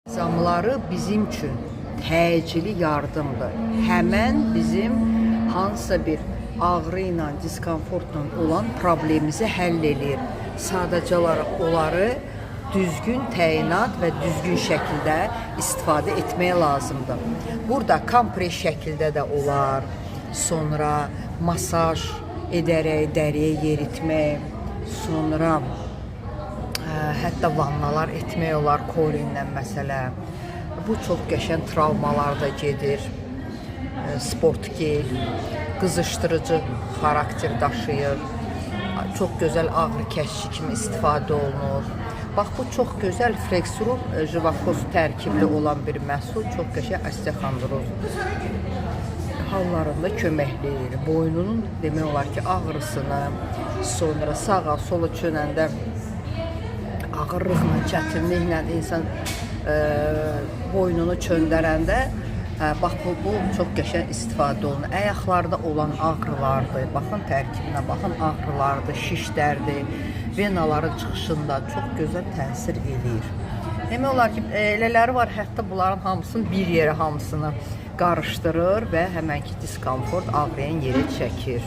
Zamları bizim üçün təcili yardımdır. Həmən bizim hansısa bir ağrı ilə, diskomfortla olan problemimizi həll edir. Sadəcə olaraq onları düzgün təyinat və düzgün şəkildə istifadə etmək lazımdır. Burada kompres şəkildə də olar, sonra masaj edərək dəriyə yeritmək, sonra hətta vannalar etmək olar kolinlə məsələ. Bu çox qəşəng travmalarda gedir. Sport gel, qızışdırıcı xarakter daşıyır. Çox gözəl ağrı kəsici kimi istifadə olunur. Bax, bu çox gözəl Flexurub Jivakoz tərkibli olan bir məhsul. Çox qəşəng osteoxondroz hallarında köməkləyir. Boynunun demək olar ki, ağrısını, sonra sağa sola çönəndə ağırlıqla, çətinliklə insan boynunu çöndərəndə bax, bu çox qəşəng istifadə olunur. Ayaqlarda olan ağrılardır, baxın tərkibinə, baxın ağrılardır, şişlərdir, venaların çıxışında çox gözəl təsir edir. Demək olar ki, elələri var, hətta bunların hamısını bir yerə hamısını qarışdırır və həmənki diskomfort ağrıyan yeri çəkir.